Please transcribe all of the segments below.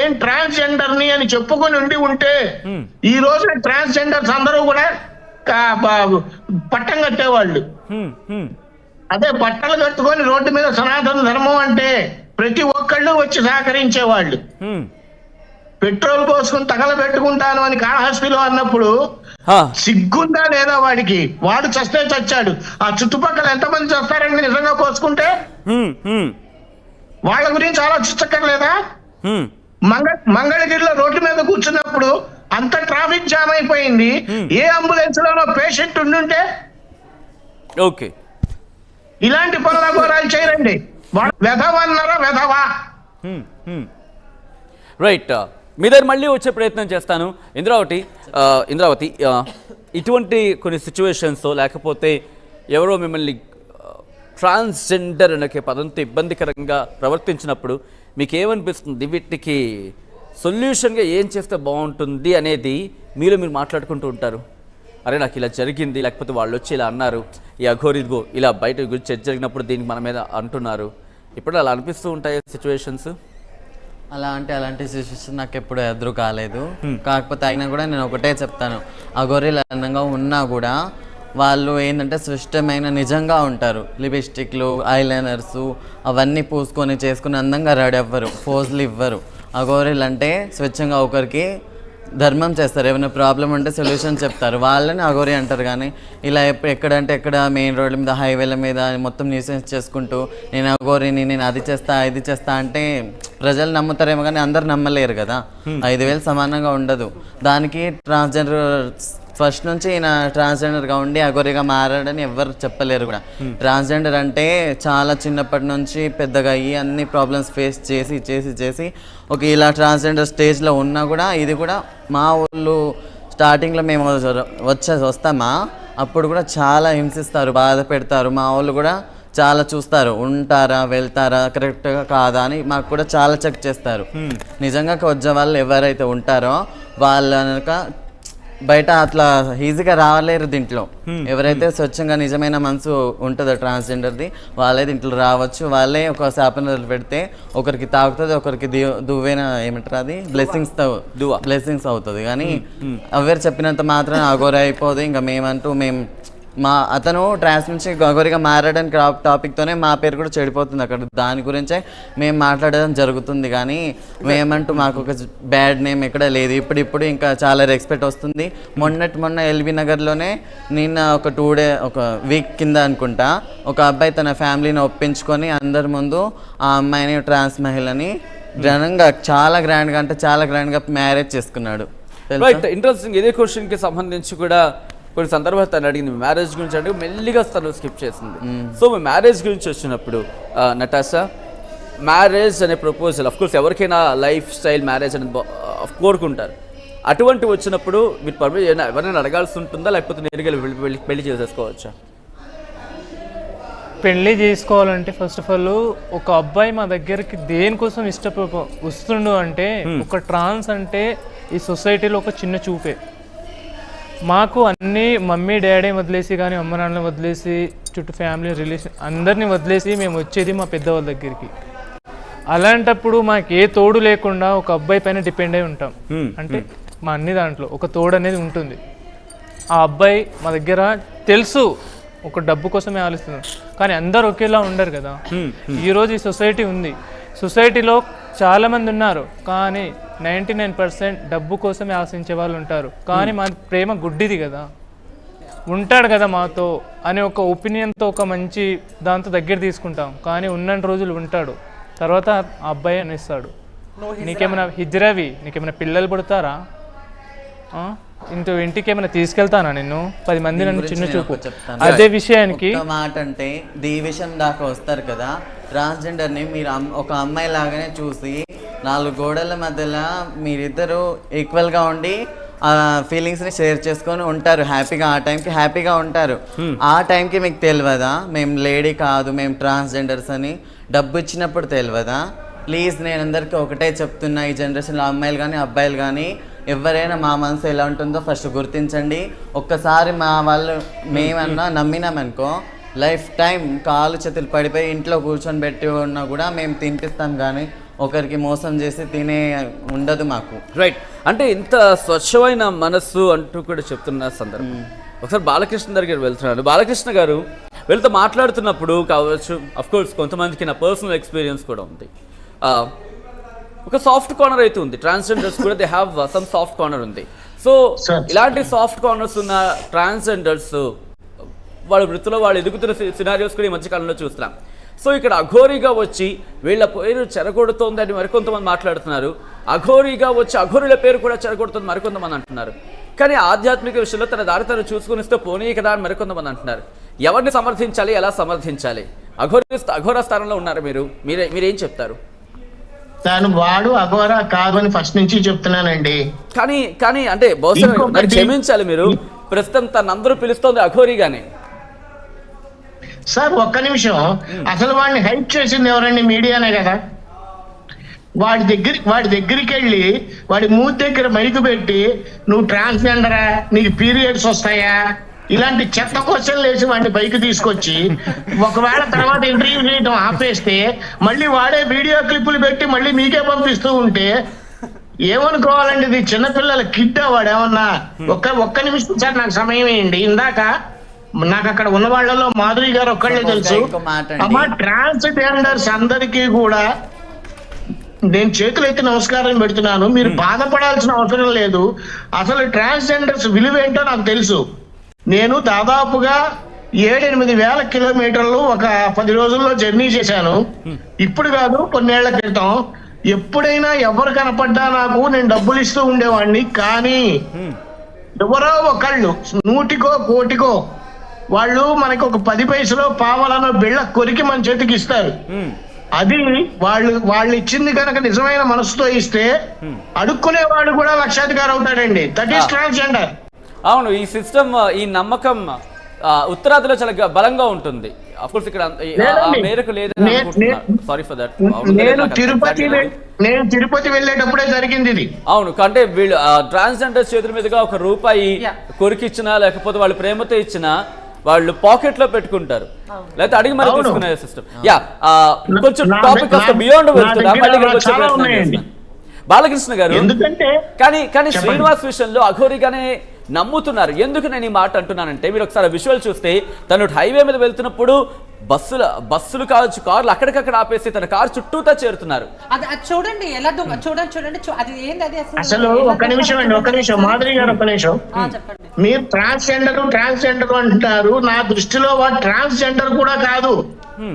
నేను ట్రాన్స్జెండర్ ని అని చెప్పుకొని ఉంటే ఈ రోజు ట్రాన్స్జెండర్స్ అందరూ కూడా పట్టం కట్టేవాళ్ళు. అదే బట్టలు కట్టుకొని రోడ్డు మీద సనాతన ధర్మం అంటే ప్రతి ఒక్కళ్ళు వచ్చి సహకరించేవాళ్ళు. పెట్రోల్ పోసుకుని తగలబెట్టుకుంటాను అని కాళహస్తిలో అన్నప్పుడు సిగ్గుందా లేదా వాడికి? వాడు చస్తే చచ్చాడు, ఆ చుట్టుపక్కల ఎంతమంది చస్తారండి నిజంగా పోసుకుంటే? వాళ్ళ గురించి ఆలోచించక్కర్లేదా? మంగళగిరిలో రోడ్డు మీద కూర్చున్నప్పుడు అంత ట్రాఫిక్ జామ్ అయిపోయింది, ఏ అంబులెన్స్ లోనో పేషెంట్ ఉండుంటే ఓకే ఇలాంటి పనుల ఘోరాలు చేయరండి. వెధవన్నర వెధవా. రైట్, మీ దగ్గర మళ్ళీ వచ్చే ప్రయత్నం చేస్తాను. ఇంద్రావతి, ఇటువంటి కొన్ని సిచ్యువేషన్స్తో లేకపోతే ఎవరో మిమ్మల్ని ట్రాన్స్జెండర్ అనే పదంతో ఇబ్బందికరంగా ప్రవర్తించినప్పుడు మీకు ఏమనిపిస్తుంది? వీటికి సొల్యూషన్గా ఏం చేస్తే బాగుంటుంది అనేది మీరు మాట్లాడుకుంటూ ఉంటారు. అరే నాకు ఇలా జరిగింది, లేకపోతే వాళ్ళు వచ్చి ఇలా అన్నారు, ఈ అఘోరిగో ఇలా బయట గురించి జరిగినప్పుడు దీనికి మన మీద అంటున్నారు. ఇప్పుడు అలా అనిపిస్తూ ఉంటాయి సిచ్యువేషన్స్? అలాంటి సిచ్యువేషన్ నాకు ఎప్పుడు ఎదురు కాలేదు. కాకపోతే అయినా కూడా నేను ఒకటే చెప్తాను, అఘోరీలు అందంగా ఉన్నా కూడా వాళ్ళు ఏంటంటే స్పష్టమైన నిజంగా ఉంటారు. లిప్స్టిక్లు, ఐలైనర్స్ అవన్నీ పూసుకొని చేసుకుని అందంగా రెడీ అవ్వరు, పోజులు ఇవ్వరు. అఘోరీలు అంటే స్వచ్ఛంగా ఒకరికి ధర్మం చేస్తారు, ఏమైనా ప్రాబ్లం ఉంటే సొల్యూషన్ చెప్తారు, వాళ్ళని అఘోరి అంటారు. కానీ ఇలా ఎక్కడంటే ఎక్కడ మెయిన్ రోడ్ల మీద, హైవేల మీద మొత్తం న్యూసెన్స్ చేసుకుంటూ నేను అఘోరిని, నేను అది చేస్తా ఇది చేస్తా అంటే ప్రజలు నమ్ముతారేమో కానీ అందరు నమ్మలేరు కదా. 5,000 సమానంగా ఉండదు. దానికి ట్రాన్స్జెండర్ ఫస్ట్ నుంచి ఈయన ట్రాన్స్జెండర్గా ఉండి అఘోరిగా మారాడని ఎవరు చెప్పలేరు కూడా. ట్రాన్స్జెండర్ అంటే చాలా చిన్నప్పటి నుంచి పెద్దగా అయ్యి అన్ని ప్రాబ్లమ్స్ ఫేస్ చేసి చేసి చేసి ఒక ఇలా ట్రాన్స్జెండర్ స్టేజ్లో ఉన్నా కూడా ఇది కూడా మా ఊళ్ళు స్టార్టింగ్లో మేము వస్తామా అప్పుడు కూడా చాలా హింసిస్తారు, బాధ పెడతారు. మా వాళ్ళు కూడా చాలా చూస్తారు, ఉంటారా వెళ్తారా కరెక్ట్గా కాదా అని మాకు కూడా చాలా చెక్ చేస్తారు. నిజంగా వచ్చే వాళ్ళు ఎవరైతే ఉంటారో వాళ్ళక బయట అట్లా ఈజీగా రావలేరు దీంట్లో. ఎవరైతే స్వచ్ఛంగా నిజమైన మనసు ఉంటుందో ట్రాన్స్జెండర్ది వాళ్ళే దీంట్లో రావచ్చు. వాళ్ళే ఒక శాపన పెడితే ఒకరికి తాగుతుంది, ఒకరికి దువ్వైన ఏమంటారు అది బ్లెస్సింగ్స్ అవుతుంది. కానీ ఎవరు చెప్పినంత మాత్రం అఘోర అయిపోదు. ఇంకా మేము అతను ట్రాన్స్ నుంచి అఘోరిగా మారడానికి టాపిక్తోనే మా పేరు కూడా చెడిపోతుంది అక్కడ. దాని గురించే మేము మాట్లాడడం జరుగుతుంది. కానీ మేమంటూ మాకు ఒక బ్యాడ్ నేమ్ ఎక్కడ లేదు. ఇప్పుడు ఇంకా చాలా రెస్పెక్ట్ వస్తుంది. మొన్న ఎల్బీ నగర్లోనే నిన్న ఒక వీక్ కింద అనుకుంటా ఒక అబ్బాయి తన ఫ్యామిలీని ఒప్పించుకొని అందరి ముందు ఆ అమ్మాయిని ట్రాన్స్ మహిళని ఘనంగా చాలా గ్రాండ్గా మ్యారేజ్ చేసుకున్నాడు. ఇంట్రెస్టింగ్. ఇదే క్వశ్చన్కి సంబంధించి కూడా కొన్ని సందర్భాలు తను అడిగింది, మ్యారేజ్ గురించి అంటే మెల్లిగా తను స్కిప్ చేసింది. సో మ్యారేజ్ గురించి వచ్చినప్పుడు నటాషా, మ్యారేజ్ అనే ప్రపోజల్ అఫ్కోర్స్ ఎవరికైనా లైఫ్ స్టైల్ మ్యారేజ్ అనేది కోరుకుంటారు. అటువంటి వచ్చినప్పుడు మీరు పర్మిషన్ ఎవరైనా అడగాల్సి ఉంటుందా, లేకపోతే నేరుగా పెళ్లి చేసేసుకోవచ్చా? పెళ్ళి చేసుకోవాలంటే ఫస్ట్ ఆఫ్ ఆల్ ఒక అబ్బాయి మా దగ్గరికి దేనికోసం వస్తుండు అంటే ఒక ట్రాన్స్ అంటే ఈ సొసైటీలో ఒక చిన్న చూపే. మాకు అన్నీ మమ్మీ డాడీ వదిలేసి కానీ అమ్మ నాన్నని వదిలేసి చుట్టూ ఫ్యామిలీ రిలేషన్ అందరినీ వదిలేసి మేము వచ్చేది మా పెద్దవాళ్ళ దగ్గరికి. అలాంటప్పుడు మాకు ఏ తోడు లేకుండా ఒక అబ్బాయి పైన డిపెండ్ అయి ఉంటాం. అంటే మా అన్ని దాంట్లో ఒక తోడు అనేది ఉంటుంది. ఆ అబ్బాయి మా దగ్గర తెలుసు ఒక డబ్బు కోసమే ఆలోచిస్తున్నాం, కానీ అందరు ఒకేలా ఉండరు కదా. ఈరోజు ఈ సొసైటీ ఉంది, సొసైటీలో చాలామంది ఉన్నారు, కానీ 99% డబ్బు కోసమే ఆశించే వాళ్ళు ఉంటారు. కానీ మా ప్రేమ గుడ్డిది కదా, ఉంటాడు కదా మాతో అనే ఒక ఒపీనియన్తో ఒక మంచి దాంతో దగ్గర తీసుకుంటాం. కానీ ఉన్న రోజులు ఉంటాడు, తర్వాత ఆ అబ్బాయి అనేస్తాడు నీకేమైనా హిజ్రవి, నీకేమైనా పిల్లలు పుడతారా, ఇంటికి ఏమైనా తీసుకెళ్తానా నిన్ను, 10 మంది నన్ను చిన్న చూపు. అదే విషయానికి మాట అంటే ఈ విషయం దాకా వస్తారు కదా. ట్రాన్స్జెండర్ని మీరు ఒక అమ్మాయి లాగానే చూసి 4 గోడల మధ్యలో మీరిద్దరూ ఈక్వల్గా ఉండి ఆ ఫీలింగ్స్ని షేర్ చేసుకొని ఉంటారు, హ్యాపీగా. ఆ టైంకి హ్యాపీగా ఉంటారు. ఆ టైంకి మీకు తెలియదా మేము లేడీ కాదు, మేము ట్రాన్స్జెండర్స్ అని? డబ్బు ఇచ్చినప్పుడు తెలియదా? ప్లీజ్ నేను అందరికీ ఒకటే చెప్తున్నా, ఈ జనరేషన్లో అమ్మాయిలు కానీ అబ్బాయిలు కానీ ఎవరైనా మా మనసు ఎలా ఉంటుందో ఫస్ట్ గుర్తించండి. ఒక్కసారి మా వాళ్ళు మేమన్నా నమ్మినామనుకో లైఫ్ టైం కాలు చేతులు పడిపోయి ఇంట్లో కూర్చొని పెట్టి ఉన్నా కూడా మేము తినిపిస్తాం. కానీ ఒకరికి మోసం చేసి తినే ఉండదు మాకు. రైట్. అంటే ఇంత స్వచ్ఛమైన మనస్సు అంటూ కూడా చెప్తున్న సందర్భం ఒకసారి బాలకృష్ణ దగ్గర వెళ్తున్నాను. బాలకృష్ణ గారు వీళ్ళతో మాట్లాడుతున్నప్పుడు కావచ్చు, అఫ్కోర్స్ కొంతమందికి నా పర్సనల్ ఎక్స్పీరియన్స్ కూడా ఉంది, ఒక సాఫ్ట్ కార్నర్ అయితే ఉంది. ట్రాన్స్జెండర్స్ కూడా they have some soft corner ఉంది. సో ఇలాంటి సాఫ్ట్ కార్నర్స్ ఉన్న ట్రాన్స్జెండర్స్ వాళ్ళ వృత్తిలో వాళ్ళు ఎదుగుతున్న సినారియోస్ కూడా ఈ మధ్యకాలంలో చూస్తున్నాం. సో ఇక్కడ అఘోరీగా వచ్చి వీళ్ళ పేరు చెరగొడుతోంది అని మరికొంతమంది మాట్లాడుతున్నారు. అఘోరీగా వచ్చి అఘోరుల పేరు కూడా చెరగొడుతుంది మరికొంతమంది అంటున్నారు. కానీ ఆధ్యాత్మిక విషయంలో తన దారి తను చూసుకునిస్తే పోనీ కదా అని మరికొంతమంది అంటున్నారు. ఎవరిని సమర్థించాలి, ఎలా సమర్థించాలి? అఘోర స్థానంలో ఉన్నారు మీరేం చెప్తారు? తాను వాడు అఘోర కాదు అని ఫస్ట్ నుంచి చెప్తున్నానండి. కానీ అంటే బహుశా క్షమించాలి, మీరు ప్రస్తుతం తన అందరూ పిలుస్తోంది అఘోరీగానే. సార్ ఒక్క నిమిషం, అసలు వాడిని హైప్ చేసింది ఎవరండి? మీడియానే కదా. వాడి దగ్గరికి వెళ్ళి వాడి మూతి దగ్గర మైకు పెట్టి నువ్వు ట్రాన్స్జెండరా, నీకు పీరియడ్స్ వస్తాయా, ఇలాంటి చెత్త క్వశ్చన్లు వేసి వాడిని పైకి తీసుకొచ్చి ఒకవేళ తర్వాత ఇంటర్వ్యూ చేయడం ఆపేస్తే మళ్ళీ వాడే వీడియో క్లిప్పులు పెట్టి మళ్ళీ మీకే పంపిస్తూ ఉంటే ఏమనుకోవాలండి? ఇది చిన్నపిల్లల కిడ్. వాడు ఏమన్నా ఒక్క నిమిషం సార్ నాకు సమయం వేయండి. ఇందాక నాకు అక్కడ ఉన్న వాళ్ళలో మాధురి గారు ఒక్కళ్ళే తెలుసు. అమ్మా, ట్రాన్స్జెండర్స్ అందరికీ కూడా నేను చేతులెత్తి నమస్కారం పెడుతున్నాను. మీరు బాధపడాల్సిన అవసరం లేదు. అసలు ట్రాన్స్జెండర్స్ విలువ ఏంటో నాకు తెలుసు. నేను దాదాపుగా 7-8 వేల కిలోమీటర్లు ఒక 10 రోజుల్లో జర్నీ చేశాను. ఇప్పుడు కాదు, కొన్నేళ్ల క్రితం. ఎప్పుడైనా ఎవరు కనపడ్డా నాకు నేను డబ్బులు ఇస్తూ ఉండేవాడిని. కానీ ఎవరో ఒకళ్ళు 100కో 1,00,00,000కో వాళ్ళు మనకి ఒక 10 పైసలో పావలనో బిళ్ళ కొరికి మన చేతికి ఇస్తారు. అది వాళ్ళు ఇచ్చింది కనుక నిజమైన మనసుతో ఇస్తే అడుక్కునేవాడు కూడా లక్షాధికారి అవుతాడండి. That is transgender. అవును, ఈ సిస్టమ్, ఈ నమ్మకం ఉత్తరాదిలో చాలా బలంగా ఉంటుంది. అఫ్కోర్స్ ఇక్కడ మేరకు లేదని సారీ ఫర్ దట్. నేను తిరుపతి వెళ్ళేటప్పుడే జరిగింది ఇది. అవును, అంటే వీళ్ళు ట్రాన్స్జెండర్స్ చేతుల మీదుగా ₹1 కొరికిచ్చినా లేకపోతే వాళ్ళు ప్రేమతో ఇచ్చినా వాళ్ళు పాకెట్ లో పెట్టుకుంటారు, లేకపోతే అడిగి మరి తీసుకునే సిస్టమ్. కొంచెం టాపిక్ కాస్త బియాండ్ వెళ్తున్నా, మళ్ళీ వచ్చే ప్రయత్నం చేస్తాను. బాలకృష్ణ గారు, కానీ శ్రీనివాస్ విషయంలో అఘోరిగానే నమ్ముతున్నారు. ఎందుకు నేను ఈ మాట అంటున్నానంటే, మీరు ఒకసారి విజువల్ చూస్తే తను హైవే మీద వెళ్తున్నప్పుడు బస్సులు కావచ్చు, కార్లు అక్కడికక్కడ ఆపేసి తన కారు చుట్టూతా చేరుతున్నారు. అది చూడండి ఎలా చూడండి అది ఏంది? అది అసలు ఒక్క నిమిషం మాధురి గారు, ఒక్క నిమిషం. మీరు ట్రాన్స్జెండర్ అంటున్నారు. నా దృష్టిలో వాడు ట్రాన్స్జెండర్ కూడా కాదు.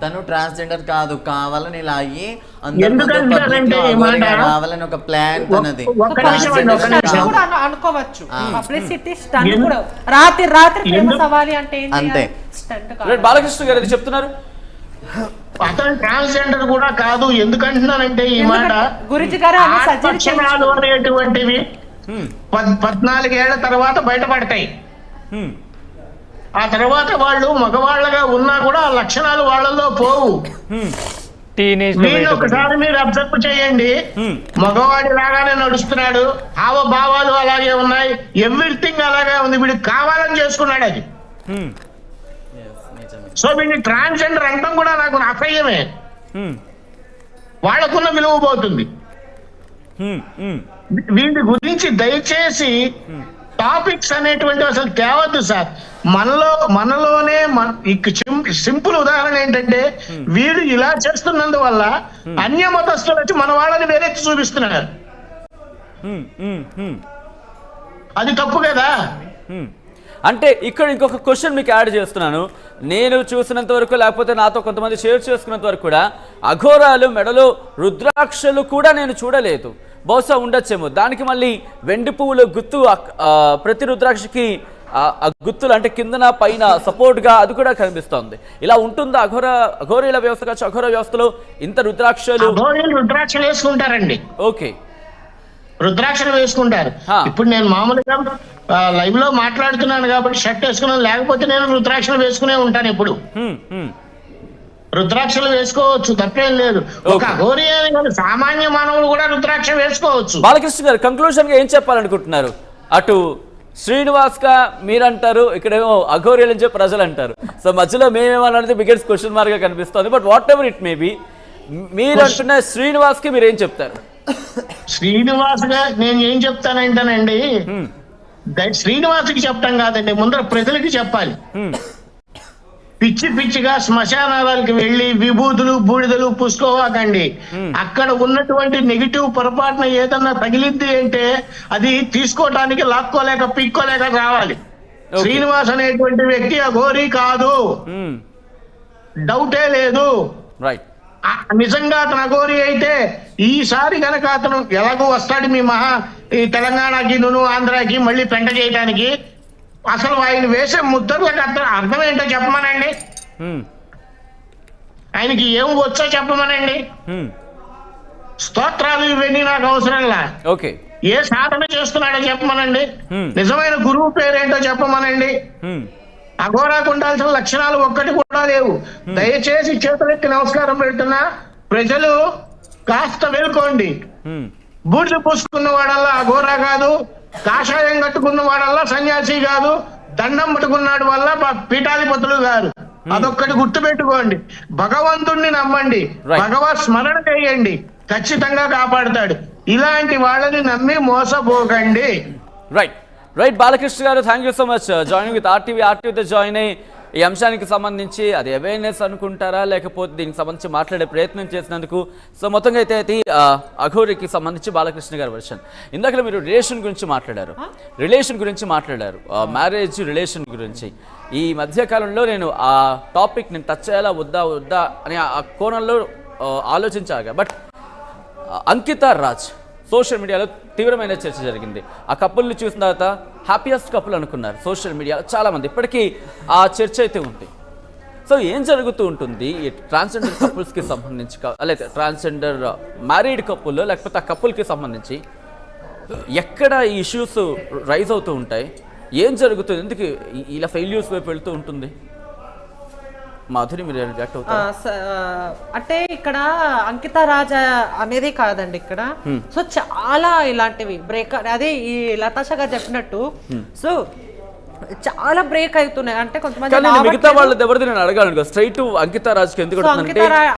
తను ట్రాన్స్జెండర్ కాదు, కావాలని ఇలా అయ్యి కావాలని ఒక ప్లాన్ తనది. అనుకోవచ్చు పబ్లిసిటీ స్టంట్ కూడా. రాత్రి ఫేమస్ అవ్వాలి అంటే అంతే. బాలకృష్ణ గారు అది చెప్తున్నారు. అతను ట్రాన్స్జెండర్ కూడా కాదు. ఎందుకంటున్నానంటే ఈ మాట, గురుజీ గారు లక్షణాలు అనేటువంటివి 14 ఏళ్ల తర్వాత బయటపడతాయి. ఆ తర్వాత వాళ్ళు మగవాళ్ళగా ఉన్నా కూడా ఆ లక్షణాలు వాళ్ళలో పోవు. ఒకసారి మీరు అబ్జర్వ్ చేయండి, మగవాడి లాగానే నడుస్తున్నాడు, హావభావాలు అలాగే ఉన్నాయి, ఎవ్రీథింగ్ అలాగే ఉంది. వీడికి కావాలని చేసుకున్నాడు అది. సో వీడిని ట్రాన్స్జెండర్ అంటాం కూడా నాకు అసహ్యమే. వాళ్ళకున్న విలువ పోతుంది. వీటి గురించి దయచేసి టాపిక్స్ అనేటువంటి అసలు తేవద్దు సార్. మనలోనే సింపుల్ ఉదాహరణ ఏంటంటే, వీడు ఇలా చేస్తున్నందువల్ల అన్య మతస్థులు వచ్చి మన వాళ్ళని వేరెత్తి చూపిస్తున్నారు. అది తప్పు కదా. అంటే ఇక్కడ ఇంకొక క్వశ్చన్ మీకు యాడ్ చేస్తున్నాను. నేను చూసినంత వరకు, లేకపోతే నాతో కొంతమంది షేర్ చేసుకున్నంత వరకు కూడా అఘోరాలు మెడలో రుద్రాక్షలు కూడా నేను చూడలేదు. బహుశా ఉండొచ్చేమో. దానికి మళ్ళీ వెండి పువ్వుల గుత్తు ప్రతి రుద్రాక్షకి గుత్తులు అంటే కిందన పైన సపోర్ట్ గా అది కూడా కనిపిస్తోంది. ఇలా ఉంటుందా అఘోరీల వ్యవస్థ కావచ్చు, అఘోర వ్యవస్థలో ఇంత రుద్రాక్షలు వేసుకుంటారండి. ఓకే, రుద్రాక్షలు వేసుకుంటారు. ఇప్పుడు నేను మామూలుగా లైవ్ లో మాట్లాడుతున్నాను కాబట్టి షర్ట్ వేసుకున్నాను, లేకపోతే నేను రుద్రాక్షలు వేసుకునే ఉంటాను. ఎప్పుడు రుద్రాక్షలు వేసుకోవచ్చు, తప్పేం లేదు. ఒక అఘోరి అని కాదు, సామాన్య మానవులు కూడా రుద్రాక్ష వేసుకోవచ్చు. బాలకృష్ణ గారు, కంక్లూజన్ గా ఏం చెప్పాలనుకుంటున్నారు? అటు శ్రీనివాస్ గా మీరంటారు, ఇక్కడేమో అఘోరీలు అని చెప్పి ప్రజలు అంటారు. సో మధ్యలో మేమేమన్నది బిగ్గెస్ట్ క్వశ్చన్ మార్క్ గా కనిపిస్తుంది. But what ever it may be, మీరు అంటున్న శ్రీనివాస్కి మీరు ఏం చెప్తారు? శ్రీనివాస్ గా నేను ఏం చెప్తానంటానండి, శ్రీనివాస్కి చెప్పటం కాదండి, ముందర ప్రజలకి చెప్పాలి. పిచ్చి పిచ్చిగా శ్మశానాలకి వెళ్ళి విభూతులు బూడిదలు పుసుకోవాకండి. అక్కడ ఉన్నటువంటి నెగిటివ్ పొరపాటున ఏదన్నా తగిలిద్ది అంటే అది తీసుకోవటానికి లాక్కోలేక పిక్కోలేక రావాలి. శ్రీనివాస్ అనేటువంటి వ్యక్తి అఘోరి కాదు, డౌటే లేదు. రైట్. నిజంగా అతను అఘోరి అయితే ఈసారి కనుక అతను ఎలాగో వస్తాడు మీ ఈ తెలంగాణకి ఆంధ్రాకి మళ్ళీ పెంట చేయడానికి. అసలు ఆయన వేసే ముద్రలకు అర్థం ఏంటో చెప్పమనండి, ఆయనకి ఏం వచ్చో చెప్పమనండి. స్తోత్రాలు ఇవన్నీ నాకు అవసరంలా. ఓకే. ఏ సాధన చేస్తున్నాడో చెప్పమనండి, నిజమైన గురువు పేరేంటో చెప్పమనండి. అఘోరాకు ఉండాల్సిన లక్షణాలు ఒక్కటి కూడా లేవు. దయచేసి చేతులెత్తి నమస్కారం పెడుతున్నా, ప్రజలు కాస్త వెలుకోండి. బూడిద పూసుకున్న వాడల్లా అఘోరా కాదు, కాషాయం కట్టుకున్న వాడల్లా సన్యాసి కాదు, దండం పట్టుకున్నాడు వల్ల పీఠాధిపతులు గారు. అదొక్కటి గుర్తు పెట్టుకోండి. భగవంతుణ్ణి నమ్మండి, భగవత్ స్మరణ చేయండి, ఖచ్చితంగా కాపాడుతాడు. ఇలాంటి వాళ్ళని నమ్మి మోసపోకండి. Right right Balakrishna garu, thank you so much joining with ఆర్టీవీతో జాయిన్ అయ్యి ఈ అంశానికి సంబంధించి అది అవేర్నెస్ అనుకుంటారా లేకపోతే దీనికి సంబంధించి మాట్లాడే ప్రయత్నం చేసినందుకు. సో మొత్తంగా అయితే అఘోరికి సంబంధించి బాలకృష్ణ గారి వర్షన్. ఇందాక మీరు రిలేషన్ గురించి మాట్లాడారు, మ్యారేజ్ రిలేషన్ గురించి. ఈ మధ్యకాలంలో నేను ఆ టాపిక్ నేను టచ్ చేయాలా వద్దా అని ఆ కోణంలో ఆలోచించాగా. బట్ అంకితా రాజ్ సోషల్ మీడియాలో తీవ్రమైన చర్చ జరిగింది. ఆ కపుల్ని చూసిన తర్వాత హ్యాపీయెస్ట్ కపుల్ అనుకున్నారు సోషల్ మీడియాలో చాలామంది. ఇప్పటికీ ఆ చర్చ అయితే ఉంది. సో ఏం జరుగుతూ ఉంటుంది ఈ ట్రాన్స్జెండర్ కపుల్స్కి సంబంధించి, లేదా ట్రాన్స్జెండర్ మ్యారీడ్ కపుల్ లేకపోతే ఆ కపుల్కి సంబంధించి ఎక్కడ ఈ ఇష్యూస్ రైజ్ అవుతూ ఉంటాయి, ఏం జరుగుతుంది, ఎందుకు ఇలా ఫెయిల్యూర్స్ వైపు వెళ్తూ ఉంటుంది? మాధురి మీరు రియాక్ట్ అవుతారు. అంటే ఇక్కడ అంకితా రాజ్ అనేది కాదండి ఇక్కడ. సో చాలా ఇలాంటివి బ్రేక్, అదే ఈ లతాష గారు చెప్పినట్టు సో చాలా బ్రేక్ అవుతున్నాయి. అంటే కొంతమంది మిగతా వాళ్ళది ఎవరిది నేను అడగాను, స్ట్రైట్ అంకితా రాజ్కి ఎందుకు